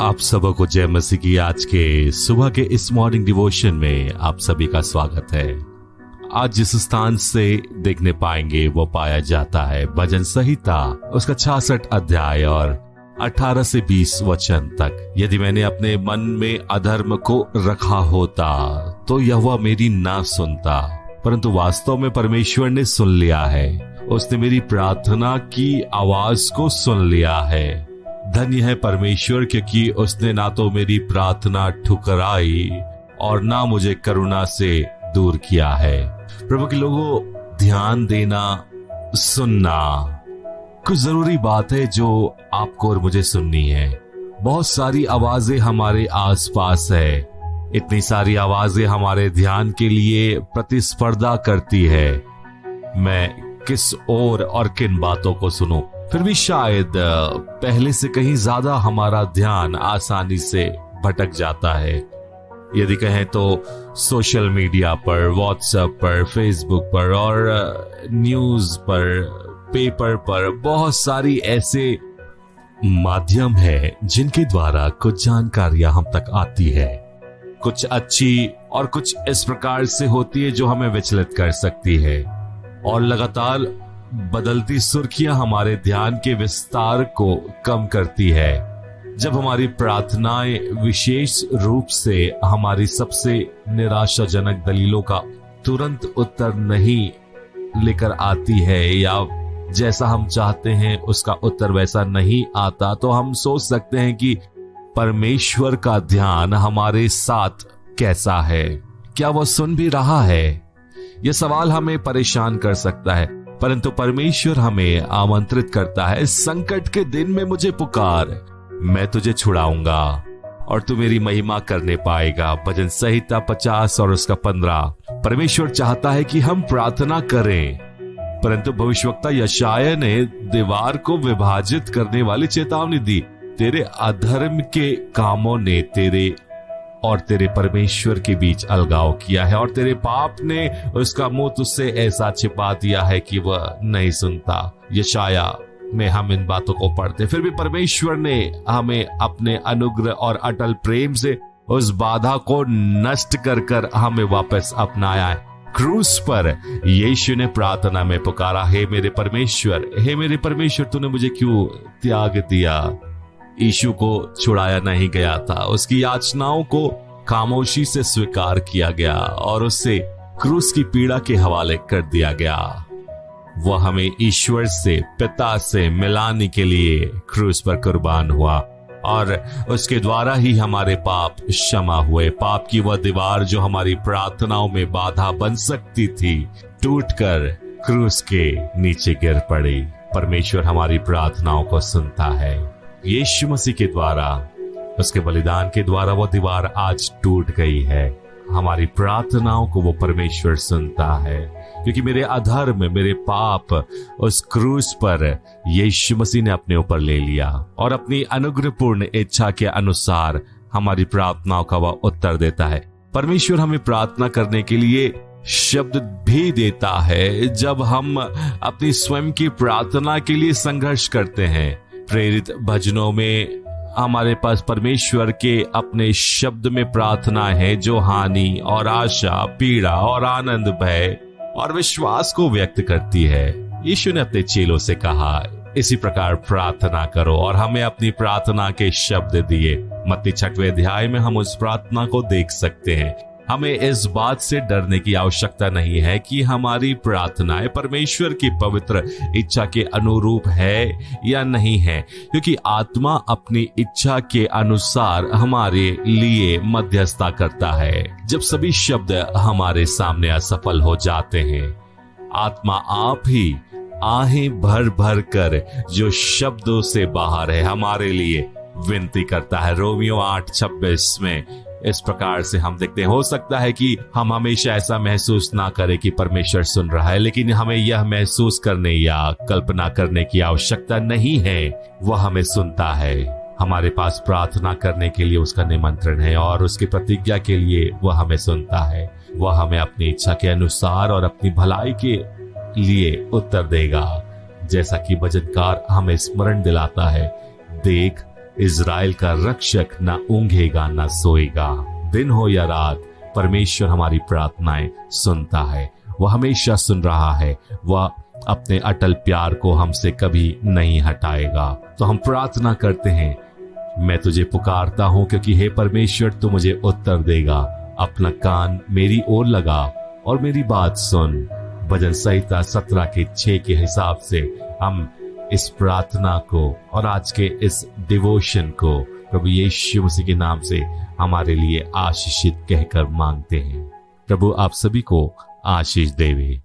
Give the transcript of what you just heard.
आप सबको जय मसीह की आज के सुबह के इस मॉर्निंग डिवोशन में आप सभी का स्वागत है। आज जिस स्थान से देखने पाएंगे वो पाया जाता है भजन संहिता उसका 66 अध्याय और 18 से 20 वचन तक। यदि मैंने अपने मन में अधर्म को रखा होता तो यहोवा मेरी ना सुनता, परंतु वास्तव में परमेश्वर ने सुन लिया है। उसने मेरी प्रार्थना की आवाज को सुन लिया है। धन्य है परमेश्वर, क्योंकि उसने ना तो मेरी प्रार्थना ठुकराई और ना मुझे करुणा से दूर किया है। प्रभु के लोगों, ध्यान देना, सुनना कुछ जरूरी बात है जो आपको और मुझे सुननी है। बहुत सारी आवाजें हमारे आसपास है, इतनी सारी आवाजें हमारे ध्यान के लिए प्रतिस्पर्धा करती है। मैं किस ओर और किन बातों को सुनूं? फिर भी शायद पहले से कहीं ज्यादा हमारा ध्यान आसानी से भटक जाता है। यदि कहें तो सोशल मीडिया पर, व्हाट्सएप पर, फेसबुक पर और न्यूज पर, पेपर पर बहुत सारी ऐसे माध्यम है जिनके द्वारा कुछ जानकारियां हम तक आती है। कुछ अच्छी और कुछ इस प्रकार से होती है जो हमें विचलित कर सकती है, और लगातार बदलती सुर्खियां हमारे ध्यान के विस्तार को कम करती है। जब हमारी प्रार्थनाएं विशेष रूप से हमारी सबसे निराशाजनक दलीलों का तुरंत उत्तर नहीं लेकर आती है, या जैसा हम चाहते हैं उसका उत्तर वैसा नहीं आता, तो हम सोच सकते हैं कि परमेश्वर का ध्यान हमारे साथ कैसा है, क्या वह सुन भी रहा है। यह सवाल हमें परेशान कर सकता है, परंतु परमेश्वर हमें आमंत्रित करता है, संकट के दिन में मुझे पुकार, मैं तुझे छुड़ाऊंगा और तू मेरी महिमा करने पाएगा। भजन संहिता 50 और उसका 15। परमेश्वर चाहता है कि हम प्रार्थना करें, परंतु भविष्यवक्ता यशायाह ने दीवार को विभाजित करने वाली चेतावनी दी। तेरे अधर्म के कामों ने तेरे और तेरे परमेश्वर के बीच अलगाव किया है, और तेरे पाप ने उसका मुंह तुझसे ऐसा छिपा दिया है कि वह नहीं सुनता। यशायाह में हम इन बातों को पढ़ते, फिर भी परमेश्वर ने हमें अपने अनुग्रह और अटल प्रेम से उस बाधा को नष्ट कर कर हमें वापस अपनाया है। क्रूस पर यीशु ने प्रार्थना में पुकारा, हे मेरे परमेश्वर, तूने मुझे क्यों त्याग दिया। यीशु को छुड़ाया नहीं गया था, उसकी याचनाओं को खामोशी से स्वीकार किया गया और उससे क्रूस की पीड़ा के हवाले कर दिया गया। वह हमें ईश्वर से, पिता से मिलाने के लिए क्रूस पर कुर्बान हुआ, और उसके द्वारा ही हमारे पाप क्षमा हुए। पाप की वह दीवार जो हमारी प्रार्थनाओं में बाधा बन सकती थी, टूटकर क्रूस के नीचे गिर पड़ी। परमेश्वर हमारी प्रार्थनाओं को सुनता है। यीशु मसीह के द्वारा, उसके बलिदान के द्वारा वो दीवार आज टूट गई है। हमारी प्रार्थनाओं को वो परमेश्वर सुनता है, क्योंकि मेरे अधर्म, मेरे पाप उस क्रूस पर यीशु मसीह ने अपने ऊपर ले लिया, और अपनी अनुग्रहपूर्ण इच्छा के अनुसार हमारी प्रार्थनाओं का वह उत्तर देता है। परमेश्वर हमें प्रार्थना करने के लिए शब्द भी देता है जब हम अपनी स्वयं की प्रार्थना के लिए संघर्ष करते हैं। प्रेरित भजनों में हमारे पास परमेश्वर के अपने शब्द में प्रार्थना है जो हानि और आशा, पीड़ा और आनंद, भय और विश्वास को व्यक्त करती है। यीशु ने अपने चेलों से कहा, इसी प्रकार प्रार्थना करो, और हमें अपनी प्रार्थना के शब्द दिए। मत्ती 6वें अध्याय में हम उस प्रार्थना को देख सकते हैं। हमें इस बात से डरने की आवश्यकता नहीं है कि हमारी प्रार्थनाएं परमेश्वर की पवित्र इच्छा के अनुरूप है या नहीं है, क्योंकि आत्मा अपनी इच्छा के अनुसार हमारे लिए मध्यस्थता करता है। जब सभी शब्द हमारे सामने असफल हो जाते हैं, आत्मा आप ही आहें भर भर कर जो शब्दों से बाहर है हमारे लिए विनती करता है। रोमियो 8:26 में इस प्रकार से हम देखते हैं। हो सकता है कि हम हमेशा ऐसा महसूस ना करें कि परमेश्वर सुन रहा है, लेकिन हमें यह महसूस करने या कल्पना करने की आवश्यकता नहीं है, वह हमें सुनता है। हमारे पास प्रार्थना करने के लिए उसका निमंत्रण है और उसकी प्रतिज्ञा के लिए वह हमें सुनता है। वह हमें अपनी इच्छा के अनुसार और अपनी भलाई के लिए उत्तर देगा। जैसा कि भजनकार हमें स्मरण दिलाता है, देख इज़राइल का रक्षक ना ऊंघेगा ना सोएगा। दिन हो या रात, परमेश्वर हमारी प्रार्थनाएं सुनता है। वह हमेशा सुन रहा है। वह अपने अटल प्यार को हमसे कभी नहीं हटाएगा। तो हम प्रार्थना करते हैं, मैं तुझे पुकारता हूं क्योंकि हे परमेश्वर तू मुझे उत्तर देगा। अपना कान मेरी ओर लगा और मेरी बात सुन। भजन संहिता 17 के 6 के हिसाब से हम इस प्रार्थना को और आज के इस डिवोशन को प्रभु यीशु मसीह के नाम से हमारे लिए आशीषित कहकर मांगते हैं। प्रभु आप सभी को आशीष देवे।